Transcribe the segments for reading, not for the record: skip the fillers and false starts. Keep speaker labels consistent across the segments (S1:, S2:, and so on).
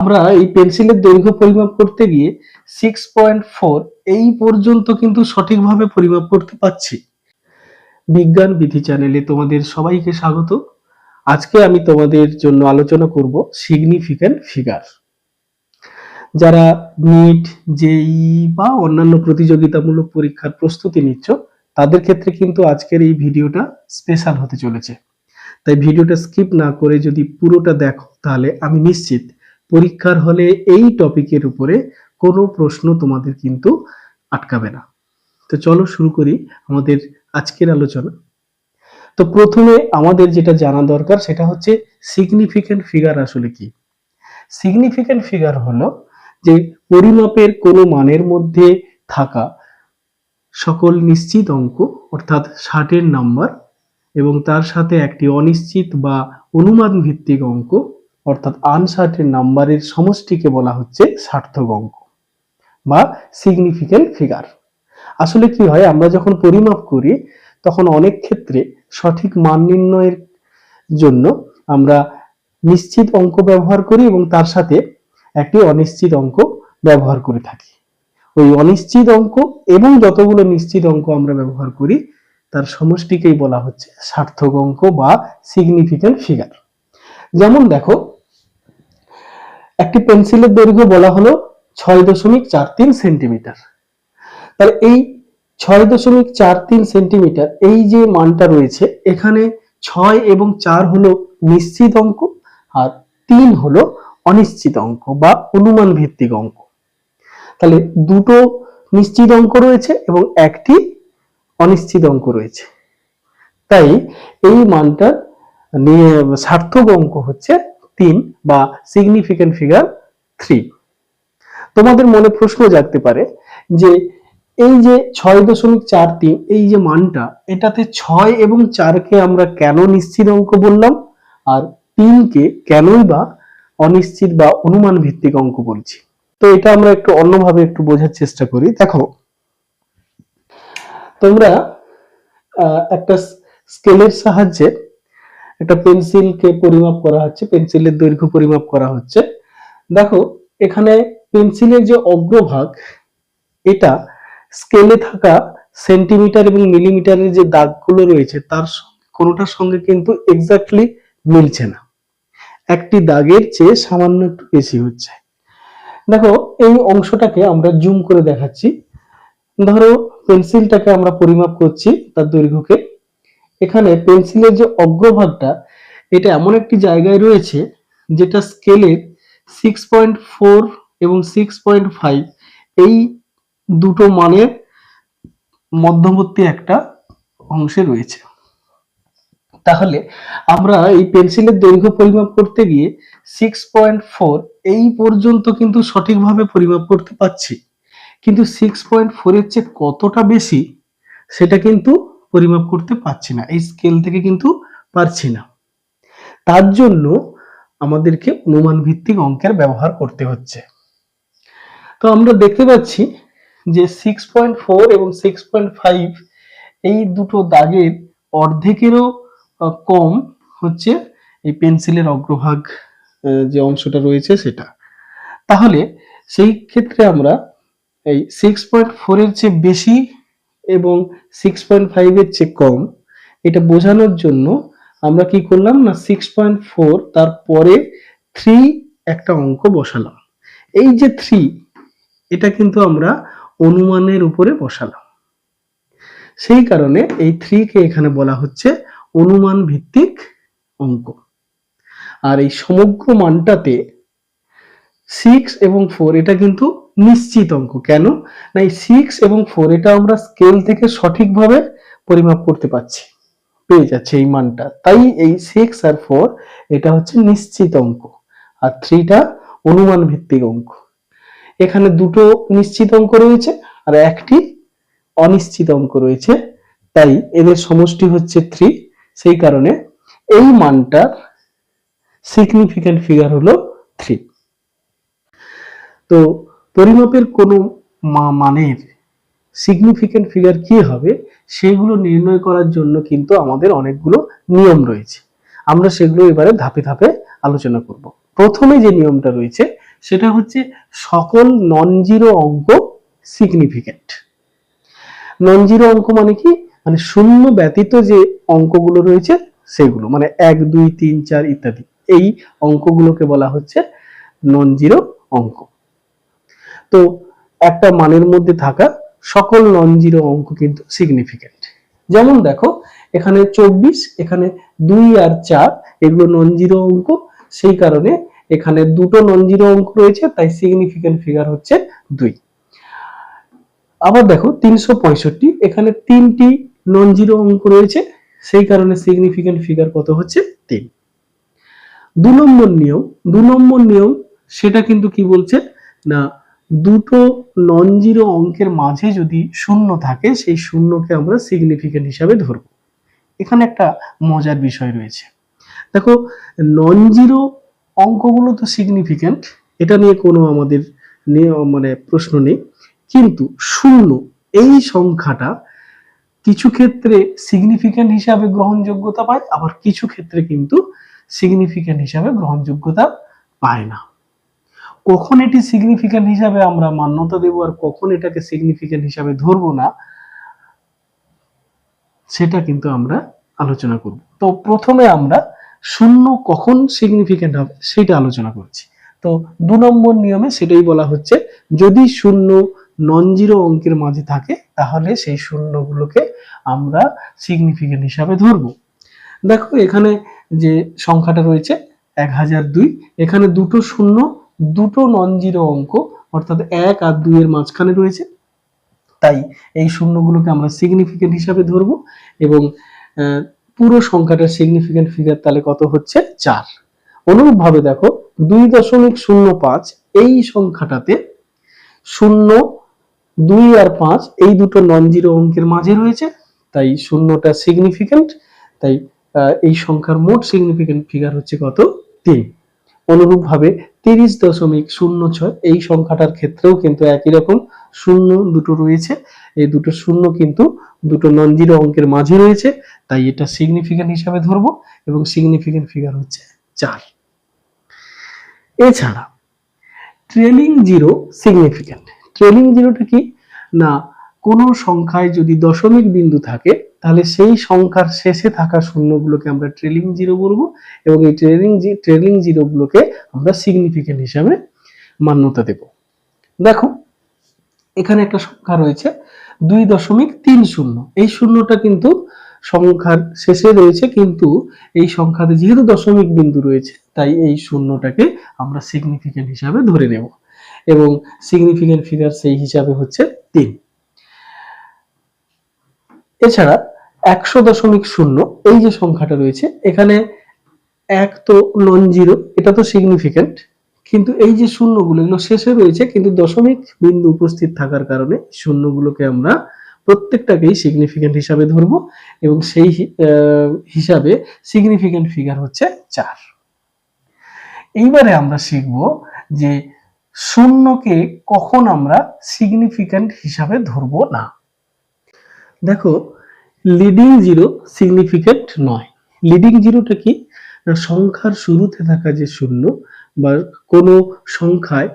S1: আমরা এই পেন্সিলের দৈর্ঘ্য পরিমাপ করতে গিয়ে 6.4 এই পর্যন্ত কিন্তু সঠিকভাবে পরিমাপ করতে পারছি। বিজ্ঞান বিধি চ্যানেলে তোমাদের সবাইকে স্বাগত। আজকে আমি তোমাদের জন্য আলোচনা করব সিগনিফিক্যান্ট ফিগার। যারা নিট, জেইই বা অন্যান্য প্রতিযোগিতামূলক পরীক্ষার প্রস্তুতি নিচ্ছ, তাদের ক্ষেত্রে কিন্তু আজকের এই ভিডিওটা স্পেশাল হতে চলেছে। তাই ভিডিওটা স্কিপ না করে যদি পুরোটা দেখো, তাহলে আমি নিশ্চিত পরীক্ষার হলে এই টপিকের উপরে কোনো প্রশ্ন তোমাদের কিন্তু আটকাবে না। তো চলো শুরু করি আমাদের আজকের আলোচনা। তো প্রথমে আমাদের যেটা জানা দরকার সেটা হচ্ছে সিগনিফিক্যান্ট ফিগার আসলে কি। সিগনিফিক্যান্ট ফিগার হলো যে পরিমাপের কোনো মানের মধ্যে থাকা সকল নিশ্চিত অঙ্ক, অর্থাৎ 60-এর নাম্বার এবং তার সাথে একটি অনিশ্চিত বা অনুমান ভিত্তিক অঙ্ক, অর্থাৎ আনসার্টেন নাম্বারের সমষ্টিকে বলা হচ্ছে সার্থক অঙ্ক বা সিগনিফিক্যান্ট ফিগার। আসলে কি হয়, আমরা যখন পরিমাপ করি তখন অনেক ক্ষেত্রে সঠিক মান নির্ণয়ের জন্য আমরা নিশ্চিত অঙ্ক ব্যবহার করি এবং তার সাথে একটি অনিশ্চিত অঙ্ক ব্যবহার করে থাকি। ওই অনিশ্চিত অঙ্ক এবং যতগুলো নিশ্চিত অঙ্ক আমরা ব্যবহার করি তার সমষ্টিকেই বলা হচ্ছে সার্থক অঙ্ক বা সিগনিফিক্যান্ট ফিগার। যেমন দেখো, একটি পেন্সিলের দৈর্ঘ্য বলা হলো 6.43 সেন্টিমিটার। তাহলে এই 6.43 সেন্টিমিটার এই যে মানটা রয়েছে, এখানে 6 এবং 4 হলো নিশ্চিত অঙ্ক আর 3 হলো অনিশ্চিত অঙ্ক বা অনুমান ভিত্তিক অঙ্ক। তাহলে দুটো নিশ্চিত অঙ্ক রয়েছে এবং একটি অনিশ্চিত অঙ্ক রয়েছে। তাই এই মানটা নিয়ে সার্থক অঙ্ক হচ্ছে 3 বা সিগনিফিক্যান্ট ফিগার 3। তোমাদের মনে প্রশ্ন জাগতে পারে যে এই যে 6.43 এই যে মানটা, এটাতে 6 এবং 4কে আমরা কেন নিশ্চিত অঙ্ক বললাম আর 3কে কেনই বা অনিশ্চিত বা অনুমান ভিত্তিক অঙ্ক বলছি। তো এটা আমরা একটু অন্যভাবে একটু বোঝার চেষ্টা করি। দেখো, তোমরা একটা স্কেলের সাহায্যে একটা পেন্সিলকে পরিমাপ করা হচ্ছে, পেন্সিলের দৈর্ঘ্য পরিমাপ করা হচ্ছে। দেখো, এখানে পেন্সিলের যে অগ্রভাগ, এটা স্কেলে থাকা সেন্টিমিটার এবং মিলিমিটারের যে দাগগুলো রয়েছে তার কোনোটার সঙ্গে কিন্তু এক্স্যাক্টলি মিলছে না, একটি দাগের চেয়ে সামান্য একটু বেশি হচ্ছে। দেখো, এই অংশটাকে আমরা জুম করে দেখাচ্ছি। ধরো, পেন্সিলটাকে আমরা পরিমাপ করছি, তার দৈর্ঘ্যকে। এখানে পেন্সিলের যে অগ্রভাগটা, এটা এমন একটি জায়গায় রয়েছে যেটা স্কেলের 6.4 এবং 6.5 এই দুটো মানের মধ্যবর্তী একটা অংশে রয়েছে। তাহলে আমরা এই পেন্সিলের দৈর্ঘ্য পরিমাপ করতে গিয়ে 6.4 এই পর্যন্ত কিন্তু সঠিকভাবে পরিমাপ করতে পারছি, কিন্তু 6.4 এর চেয়ে কতটা বেশি সেটা কিন্তু পরিমাপ করতে পারছি না, এই স্কেল থেকে কিন্তু পারছি না। তার জন্য আমাদেরকে অনুমান ভিত্তিক অঙ্কের ব্যবহার করতে হচ্ছে। তো আমরা দেখতে পাচ্ছি যে 6.4 এবং 6.5 এই দুটো দাগের অর্ধেকেরও কম হচ্ছে এই পেন্সিলের অগ্রভাগ যে অংশটা রয়েছে সেটা। তাহলে সেই ক্ষেত্রে আমরা এই 6.4 এর চেয়ে বেশি এবং 6.5 এর চেয়ে কম, এটা বোঝানোর জন্য আমরা কি করলাম না, 6.4 তারপরে 3 একটা অঙ্ক বসালাম। এই যে 3, এটা কিন্তু আমরা অনুমানের উপরে বসালাম, সেই কারণে এই 3 কে এখানে বলা হচ্ছে অনুমান ভিত্তিক অঙ্ক। আর এই সমগ্র মানটাতে 6 এবং 4 এটা কিন্তু নিশ্চিত অঙ্ক। কেন না, এই 6 এবং 4 এটা আমরা স্কেল থেকে সঠিকভাবে পরিমাপ করতে পারছি, পেয়ে যাচ্ছে এই মানটা। তাই এই 6 আর 4 এটা হচ্ছে নিশ্চিত অঙ্ক আর 3টা অনুমান ভিত্তিক অঙ্ক। এখানে দুটো নিশ্চিত অঙ্ক রয়েছে আর একটি অনিশ্চিত অঙ্ক রয়েছে, তাই এদের সমষ্টি হচ্ছে 3। সেই কারণে এই মানটার সিগনিফিক্যান্ট ফিগার হলো 3। তো পরিমাপের কোনো মানের সিগনিফিক্যান্ট ফিগার কি হবে সেগুলো নির্ণয় করার জন্য কিন্তু আমাদের অনেকগুলো নিয়ম রয়েছে। আমরা সেগুলো এবারে ধাপে ধাপে আলোচনা করব। প্রথমে যে নিয়মটা রয়েছে সেটা হচ্ছে সকল নন জিরো অঙ্ক সিগনিফিকেন্ট। নন জিরো অঙ্ক মানে কি, মানে শূন্য ব্যতীত যে অঙ্কগুলো রয়েছে সেগুলো, মানে 1 2 3 4 ইত্যাদি, এই অঙ্কগুলোকে বলা হচ্ছে নন জিরো অঙ্ক। তো একটা মানের মধ্যে থাকা সকল নন জিরো অঙ্ক কিন্তু সিগনিফিকেন্ট। যেমন দেখো এখানে 24, এখানে 2 আর 4, এগুলো নন জিরো অঙ্ক, সেই কারণে এখানে দুটো নন জিরো অঙ্ক রয়েছে, তাই সিগনিফিকেন্ট ফিগার হচ্ছে 2। আবার দেখো 365, এখানে 3টি নন জিরো অঙ্ক রয়েছে, সেই কারণে সিগনিফিকেন্ট ফিগার কত হচ্ছে 3। 2 নম্বর নিয়ম সেটা কিন্তু কি বলছে না, দুটো নন জিরো অঙ্কের মাঝে যদি শূন্য থাকে সেই শূন্যকে আমরা সিগনিফিকেন্ট হিসাবে ধরব। এখানে একটা মজার বিষয় রয়েছে, দেখো নন জিরো অঙ্কগুলো তো সিগনিফিকেন্ট, এটা নিয়ে কোনো আমাদের মানে প্রশ্ন নেই, কিন্তু শূন্য এই সংখ্যাটা কিছু ক্ষেত্রে সিগনিফিকেন্ট হিসাবে গ্রহণযোগ্যতা পায়, আবার কিছু ক্ষেত্রে কিন্তু সিগনিফিকেন্ট হিসাবে গ্রহণযোগ্যতা পায় না। কখন এটি সিগনিফিকেন্ট হিসাবে আমরা মান্যতা দেব আর কখন এটাকে সিগনিফিকেন্ট হিসাবে ধরবো না, সেটা কিন্তু আমরা আলোচনা করব। তো প্রথমে আমরা শূন্য কখন সিগনিফিকেন্ট হবে সেটা আলোচনা করছি। তো 2 নম্বর নিয়মে সেটাই বলা হচ্ছে, যদি শূন্য নন জিরো অঙ্কের মাঝে থাকে তাহলে সেই শূন্যগুলোকে আমরা সিগনিফিকেন্ট হিসাবে ধরব। দেখো এখানে যে সংখ্যাটা রয়েছে 1002, এখানে দুটো শূন্য, দুটো নন জিরো অঙ্ক, অর্থাৎ 1 আর 2 এর মাঝখানে রয়েছে, তাই এই শূন্যগুলোকে আমরা সিগনিফিকেন্ট হিসাবে ধরবো। এবং পুরো সংখ্যাটার সিগনিফিকেন্ট ফিগার তাহলে কত হচ্ছে 4। অনুরূপভাবে দেখো 2.05, এই সংখ্যাটাতে 0, 2 আর 5 এই দুটো নন জিরো অঙ্কের মাঝে রয়েছে, তাই শূন্যটা সিগনিফিকেন্ট, তাই এই সংখ্যার মোট সিগনিফিকেন্ট ফিগার হচ্ছে কত 3। অনুরূপভাবে 30.06, এই সংখ্যাটার ক্ষেত্রেও কিন্তু একই রকম শূন্য দুটো রয়েছে, এই দুটো শূন্য কিন্তু দুটো নন জিরো অঙ্কের মাঝে রয়েছে, তাই এটা সিগনিফিকেন্ট হিসাবে ধরবো এবং সিগনিফিকেন্ট ফিগার হচ্ছে 4। এছাড়া ট্রেলিং জিরো সিগনিফিকেন্ট। ট্রেলিং জিরোটা কি না, কোনো সংখ্যায় যদি দশমিক বিন্দু থাকে তাহলে সেই সংখ্যার শেষে থাকা শূন্যগুলোকে আমরা ট্রেলিং জিরো বলবো এবং এই ট্রেলিং জিরো গুলোকে আমরা সিগনিফিকেন্ট হিসাবে মান্যতা দেব। দেখো এখানে একটা সংখ্যা রয়েছে 2.30, এই শূন্যটা কিন্তু সংখ্যার শেষে রয়েছে, কিন্তু এই সংখ্যাতে যেহেতু দশমিক বিন্দু রয়েছে তাই এই শূন্যটাকে আমরা সিগনিফিকেন্ট হিসাবে ধরে নেব এবং সিগনিফিকেন্ট ফিগার সেই হিসাবে হচ্ছে 3। এছাড়া 100.0, এই যে সংখ্যাটা রয়েছে, এখানে 1 তো নন জিরো, এটা তো সিগনিফিকেন্ট, কিন্তু এই যে শূন্যগুলো এগুলো শেষে রয়েছে, কিন্তু দশমিক বিন্দু উপস্থিত থাকার কারণে শূন্যগুলোকে আমরা প্রত্যেকটাকেই সিগনিফিকেন্ট হিসাবে ধরবো এবং সেই হিসাবে সিগনিফিকেন্ট ফিগার হচ্ছে 4। এইবারে আমরা শিখব যে শূন্যকে কখন আমরা সিগনিফিকেন্ট হিসাবে ধরবো না। দেখো লিডিং জিরো সিগনিফিকেন্ট নয়। লিডিং জিরোটা কি, সংখ্যার শুরুতে থাকা যে শূন্য বা কোনো সংখ্যায়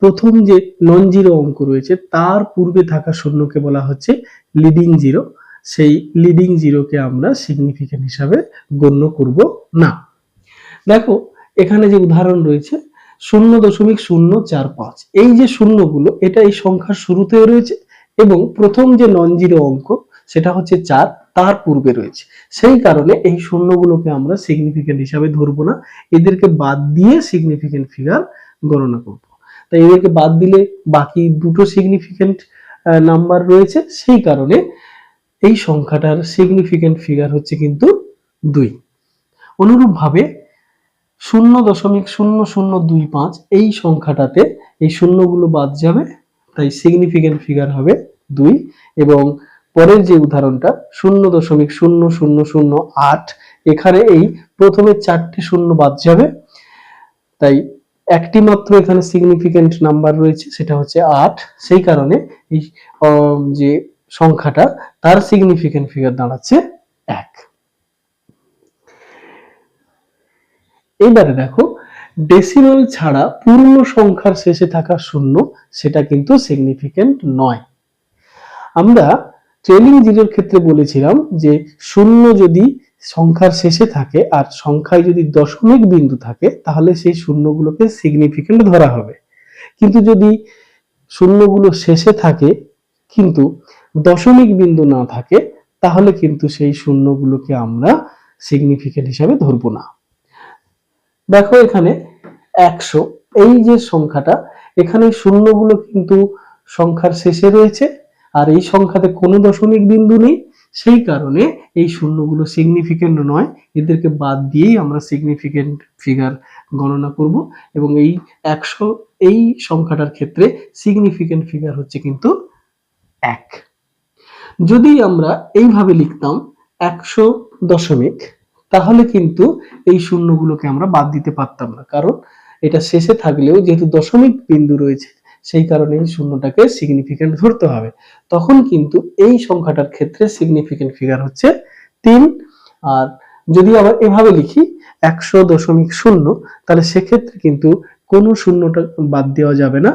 S1: প্রথম যে নন জিরো অঙ্ক রয়েছে তার পূর্বে থাকা শূন্যকে বলা হচ্ছে লিডিং জিরো, সেই লিডিং জিরোকে আমরা সিগনিফিকেন্ট হিসাবে গণ্য করব না। দেখো এখানে যে উদাহরণ রয়েছে 0.045, এই যে শূন্যগুলো এটা এই সংখ্যার শুরুতে রয়েছে এবং প্রথম যে নন জিরো অঙ্ক সেটা হচ্ছে 4, তার পূর্বে রয়েছে, সেই কারণে এই শূন্যগুলোকে আমরা সিগনিফিকেন্ট হিসাবে ধরবো না, এদেরকে বাদ দিয়ে সিগনিফিকেন্ট ফিগার গণনা করব। তাই এদেরকে বাদ দিলে বাকি দুটো সিগনিফিকেন্ট নাম্বার রয়েছে, সেই কারণে এই সংখ্যাটার সিগনিফিকেন্ট ফিগার হচ্ছে কিন্তু 2। অনুরূপভাবে 0.0025, এই সংখ্যাটাতে এই শূন্যগুলো বাদ যাবে, তাই সিগনিফিকেন্ট ফিগার হবে 2। এবং পরের যে উদাহরণটা 0.0008, এখানে এই প্রথমে 4টি শূন্য বাদ যাবে, তাই একটি মাত্র এখানে সিগনিফিকেন্ট নাম্বার রয়েছে, সেটা হচ্ছে 8, সেই কারণে এই যে সংখ্যাটা তার সিগনিফিকেন্ট ফিগার দাঁড়াচ্ছে 1। এবারে দেখো ডেসিমাল ছাড়া পূর্ণ সংখ্যার শেষে থাকা শূন্য সেটা কিন্তু সিগনিফিকেন্ট নয়। আমরা ট্রেলিং জিরোর ক্ষেত্রে বলেছিলাম যে শূন্য যদি সংখ্যার শেষে থাকে আর সংখ্যায় যদি দশমিক বিন্দু থাকে তাহলে সেই শূন্যগুলোকে সিগনিফিকেন্ট ধরা হবে, কিন্তু যদি শূন্যগুলো শেষে থাকে কিন্তু দশমিক বিন্দু না থাকে তাহলে কিন্তু সেই শূন্যগুলোকে আমরা সিগনিফিকেন্ট হিসাবে ধরবো না। দেখো এখানে 100 এই যে সংখ্যাটা, এখানে শূন্যগুলো কিন্তু সংখ্যার শেষে রয়েছে আর এই সংখ্যাতে কোনো দশমিক বিন্দু নেই, সেই কারণে এই শূন্যগুলো সিগনিফিকেন্ট নয়, এদেরকে বাদ দিয়েই আমরা সিগনিফিকেন্ট ফিগার গণনা করব এবং এই 100 এই সংখ্যাটার ক্ষেত্রে সিগনিফিকেন্ট ফিগার হচ্ছে কিন্তু 1। যদি আমরা এইভাবে লিখতাম 100 দশমিক, তাহলে কিন্তু এই শূন্যগুলোকে আমরা বাদ দিতে পারতাম না, কারণ এটা শেষে থাকলেও যেহেতু দশমিক বিন্দু রয়েছে সেই কারণে এই শূন্যটাকে সিগনিফিকেন্ট ধরতে হবে। তখন কিন্তু এই সংখ্যাটার ক্ষেত্রে সিগনিফিকেন্ট ফিগার হচ্ছে 3। আর যদি আবার এভাবে লিখি 100.0, তাহলে সেক্ষেত্রে কিন্তু কোনো শূন্যটা বাদ দেওয়া যাবে না,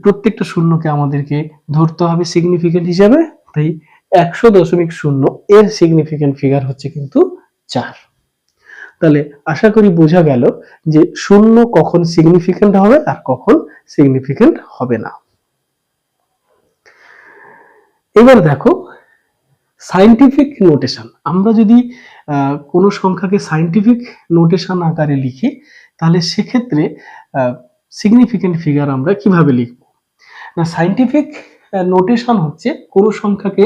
S1: প্রত্যেকটা শূন্যকে আমাদেরকে ধরতে হবে সিগনিফিকেন্ট হিসাবে। তাই 100.0 এর সিগনিফিকেন্ট ফিগার হচ্ছে কিন্তু 4। তাহলে আশা করি বোঝা গেল যে শূন্য কখন সিগনিফিকেন্ট হবে আর কখন সিগনিফিকেন্ট হবে না। এবার দেখো সায়েন্টিফিক নোটেশন। আমরা যদি কোনো সংখ্যাকে সায়েন্টিফিক নোটেশন আকারে লিখি তাহলে সেক্ষেত্রে সিগনিফিকেন্ট ফিগার আমরা কিভাবে লিখব না, সায়েন্টিফিক নোটেশন হচ্ছে কোনো সংখ্যাকে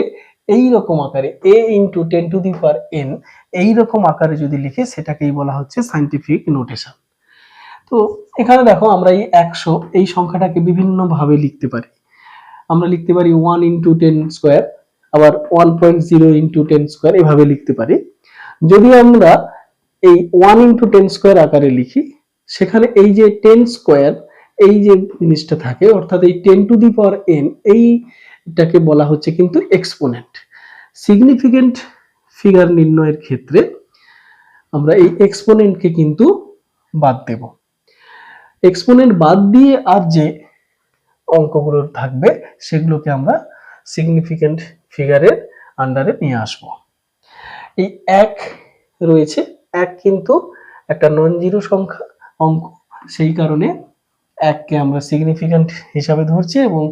S1: এই রকম আকারে a × 10⁻n এই রকম আকারে যদি লিখে সেটাকেই বলা হচ্ছে সায়েন্টিফিক নোটেশন। তো এখানে দেখো আমরা এই 100 এই সংখ্যাটাকে বিভিন্ন ভাবে লিখতে পারি। আমরা লিখতে পারি 1 × 10², আবার 1.0 × 10² এভাবে লিখতে পারি। যদি আমরা এই 1 × 10² আকারে লিখি সেখানে এই যে 10² এই যে জিনিসটা থাকে অর্থাৎ এই 10⁻n এইটাকে বলা হচ্ছে কিন্তু এক্সপোনেন্ট। সিগনিফিকেন্ট ফিগার নির্ণয়ের ক্ষেত্রে আমরা এই এক্সপোনেন্টকে কিন্তু বাদ দেব। এক্সপোনেন্ট বাদ দিয়ে আর যে অঙ্কগুলো থাকবে সেগুলোকে আমরা সিগনিফিকেন্ট ফিগারের আন্ডারে নিয়ে আসব। এই 1 রয়েছে, 1 কিন্তু একটা নন জিরো সংখ্যা অঙ্ক, সেই কারণে 1কে আমরা সিগনিফিকেন্ট হিসাবে ধরছি এবং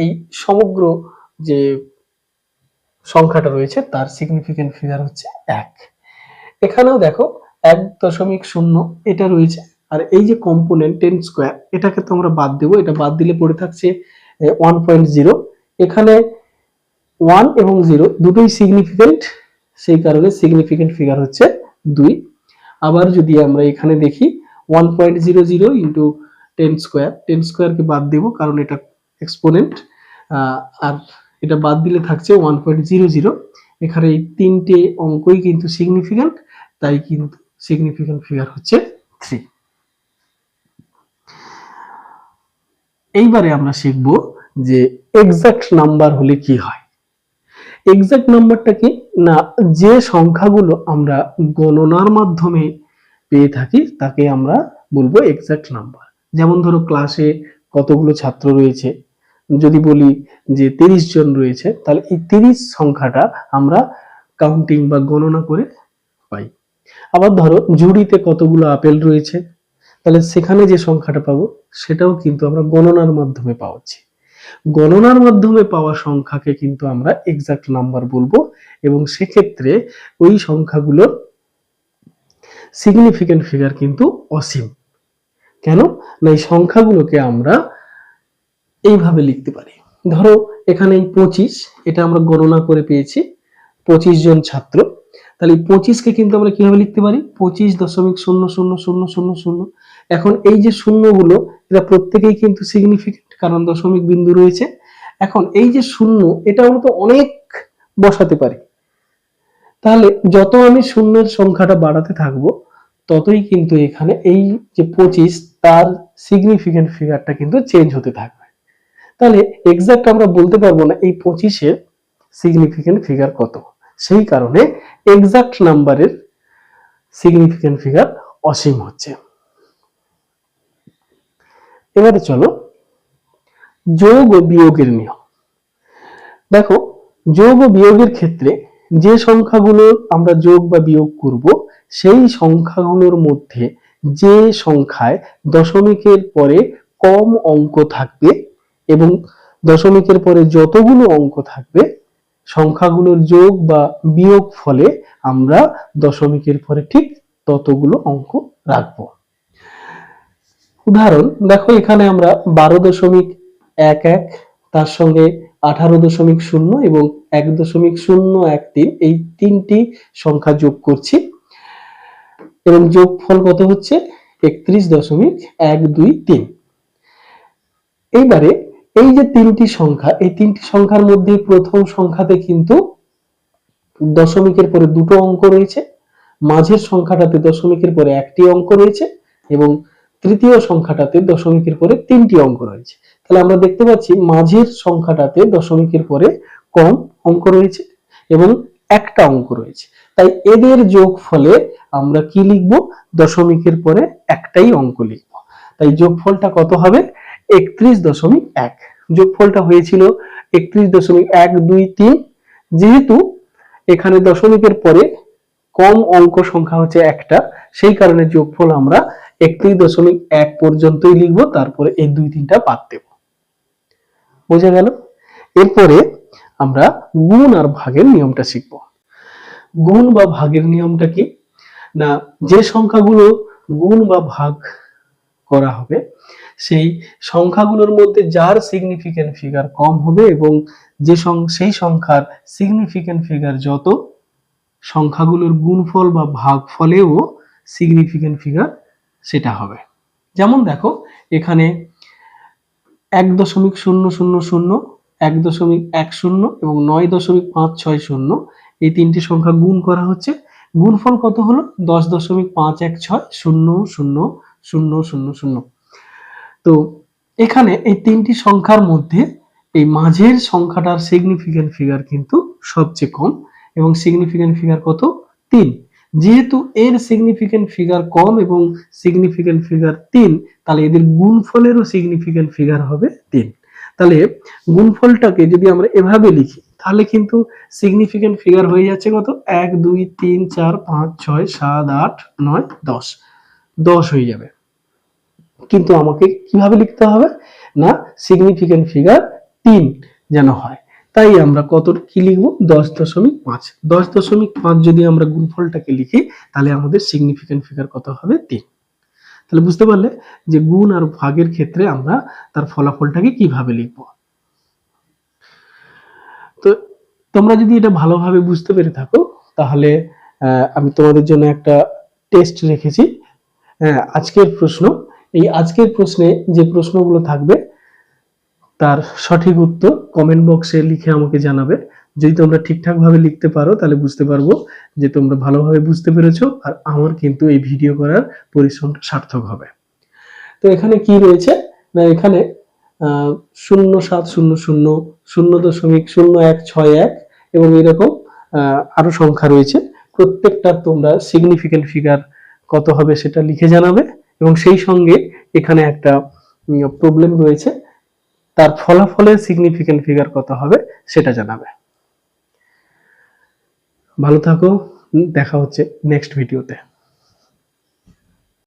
S1: এই সমগ্র যে সংখ্যাটা রয়েছে তার সিগনিফিকেন্ট ফিগার হচ্ছে 1। এখানেও দেখো 1.0 এটা রয়েছে আর এই যে কম্পোনেন্ট 10² এটাকে তো আমরা বাদ দেব, এটা বাদ দিলে পড়ে থাকছে 1.0। এখানে 1 এবং 0 দুটোই সিগনিফিকেন্ট, সেই কারণে সিগনিফিকেন্ট ফিগার হচ্ছে 2। আবার যদি আমরা এখানে দেখি 1.00 × 10², 10² কে বাদ দেব কারণ এটা এক্সপোনেন্ট, আর এটা বাদ দিলে থাকছে 1.00। এখানে এই তিনটে অঙ্কই কিন্তু সিগনিফিকেন্ট, তাই কিন্তু সিগনিফিকেন্ট ফিগার হচ্ছে 3। এইবারে আমরা শিখব যে এক্সাক্ট নাম্বার হলে কি হয়। এক্সাক্ট নাম্বারটা কি না, যে সংখ্যাগুলো আমরা গণনার মাধ্যমে পেয়ে থাকি তাকে আমরা বলবো এক্সাক্ট নাম্বার। যেমন ধরো ক্লাসে কতগুলো ছাত্র রয়েছে, যদি বলি যে 30 জন রয়েছে তাহলে এই 30 সংখ্যাটা আমরা কাউন্টিং বা গণনা করে পাই। আবার ধরো ঝুড়িতে কতগুলো আপেল রয়েছে, তাহলে সেখানে যে সংখ্যাটা পাবো সেটাও কিন্তু আমরা গণনার মাধ্যমে পাচ্ছি। গণনার মাধ্যমে পাওয়া সংখ্যাকে কিন্তু আমরা এক্সাক্ট নাম্বার বলবো এবং সেক্ষেত্রে ওই সংখ্যাগুলোর সিগনিফিকেন্ট ফিগার কিন্তু অসীম। কেন না, এই সংখ্যাগুলোকে আমরা এইভাবে লিখতে পারি। ধরো এখানে এই 25 এটা আমরা গণনা করে পেয়েছি 25 জন ছাত্র, তাহলে 25কে কিন্তু আমরা কিভাবে লিখতে পারি 25.00000। এখন এই যে শূন্যগুলো এটা প্রত্যেকেই কিন্তু সিগনিফিকেন্ট কারণ দশমিক বিন্দু রয়েছে। এখন এই যে শূন্য এটা আমরা তো অনেক বসাতে পারি, তাহলে যত আমি শূন্যের সংখ্যাটা বাড়াতে থাকবো ততই কিন্তু এখানে এই যে 25 তার সিগনিফিকেন্ট ফিগারটা কিন্তু চেঞ্জ হতে থাকবে। তাহলে এক্সাক্ট আমরা বলতে পারবো না এই 25-এর সিগনিফিকেন্ট ফিগার কত, সেই কারণে এক্সাক্ট নাম্বারের সিগনিফিকেন্ট ফিগার অসীম হচ্ছে। এবারে চলো যোগ ও বিয়োগের নিয়ম। দেখো, যোগ ও বিয়োগের ক্ষেত্রে যে সংখ্যাগুলো আমরা যোগ বা বিয়োগ করব, সেই সংখ্যাগুলোর মধ্যে যে সংখ্যায় দশমিকের পরে কম অঙ্ক থাকবে এবং দশমিকের পরে যতগুলো অঙ্ক থাকবে, সংখ্যাগুলোর যোগ বা বিয়োগ ফলে আমরা দশমিকের পরে ঠিক ততগুলো অঙ্ক রাখবো। উদাহরণ দেখো, এখানে আমরা 12.11, তার সঙ্গে 18.0 এবং 1.013 এই তিনটি সংখ্যা যোগ করছি এবং যোগফল কত হচ্ছে 31.123। এইবারে এই যে তিনটি সংখ্যা, এই তিনটি সংখ্যার মধ্যে প্রথম সংখ্যাতে কিন্তু দশমিকের পরে দুটো অঙ্ক রয়েছে, মাঝের সংখ্যাটাতে দশমিকের পরে একটি অঙ্ক রয়েছে এবং তৃতীয় সংখ্যাটাতে দশমিকের পরে তিনটি অঙ্ক রয়েছে। তাহলে আমরা দেখতে পাচ্ছি মাঝের সংখ্যাটাতে দশমিকের পরে কম অঙ্ক রয়েছে এবং একটা অঙ্ক রয়েছে, তাই এদের যোগফলে আমরা কি লিখব, দশমিকের পরে একটাই অঙ্ক লিখব। তাই যোগফলটা কত হবে 31.1। যোগফলটা হয়েছিল 31.123। যেহেতু এখানে দশমিকের পরে কম অঙ্ক সংখ্যা হচ্ছে একটা, সেই কারণে যোগফল আমরা 31.1 পর্যন্তই লিখব, তারপরে এই 2-3টা বাদ দেব। বোঝা গেল? এরপরে আমরা গুণ আর ভাগের নিয়মটা শিখব। গুণ বা ভাগের নিয়মটা কি না, যে সংখ্যাগুলো গুণ বা ভাগ করা হবে সেই সংখ্যাগুলোর মধ্যে যার সিগনিফিকেন্ট ফিগার কম হবে এবং সেই সংখ্যার সিগনিফিকেন্ট ফিগার যত, সংখ্যাগুলোর গুণফল বা ভাগফলেও সিগনিফিকেন্ট ফিগার সেটা হবে। যেমন দেখো, এখানে 1.000, 1.10 এবং 9.560 এই তিনটি সংখ্যা গুণ করা হচ্ছে। গুণফল কত হলো 10.516000000। তো এখানে এই তিনটি সংখ্যার মধ্যে এই মাঝের সংখ্যাটার সিগনিফিকেন্ট ফিগার কিন্তু সবচেয়ে কম এবং সিগনিফিকেন্ট ফিগার কত 3। যেহেতু এর সিগনিফিকেন্ট ফিগার কম এবং সিগনিফিকেন্ট ফিগার 3, তাহলে এদের গুণফলেরও সিগনিফিকেন্ট ফিগার হবে 3। তাহলে গুণফলটাকে যদি আমরা এভাবে লিখি তাহলে কিন্তু সিগনিফিকেন্ট ফিগার হয়ে যাচ্ছে কত 1 2 3 4 5 6 7 8 9 10, 10 হয়ে যাবে। কিন্তু আমাকে কিভাবে লিখতে হবে না, সিগনিফিকেন্ট ফিগার 3 যেন হয়, তাই আমরা কত কি লিখবো 10.5। 10.5 যদি আমরা গুণফলটাকে লিখি তাহলে আমাদের সিগনিফিকেন্ট ফিগার কত হবে 3। তাহলে বুঝতে পারলে যে গুণ আর ভাগের ক্ষেত্রে আমরা তার ফলাফলটাকে কিভাবে লিখব। তো তোমরা যদি এটা ভালোভাবে বুঝতে পেরে থাকো তাহলে আমি তোমাদের জন্য একটা টেস্ট রেখেছি। আজকের প্রশ্ন, এই আজকের প্রশ্নে যে প্রশ্নগুলো থাকবে তার সঠিক উত্তর কমেন্ট বক্সে লিখে আমাকে জানাবে। যদি তোমরা ঠিকঠাক ভাবে লিখতে পারো তাহলে বুঝতে পারবো যে তোমরা ভালোভাবে বুঝতে পেরেছো আর আমার কিন্তু এই ভিডিও করার পরিশ্রমটা সার্থক হবে। তো এখানে কি রয়েছে না, এখানে 0700, 0.0161 এবং এরকম আরো সংখ্যা রয়েছে। প্রত্যেকটা তোমরা সিগনিফিকেন্ট ফিগার কত হবে সেটা লিখে জানাবে এবং সেই সঙ্গে এখানে একটা প্রবলেম রয়েছে, তার ফলাফলের সিগনিফিকেন্ট ফিগার কত হবে সেটা জানাবে। ভালো থাকো, দেখা হচ্ছে নেক্সট ভিডিওতে।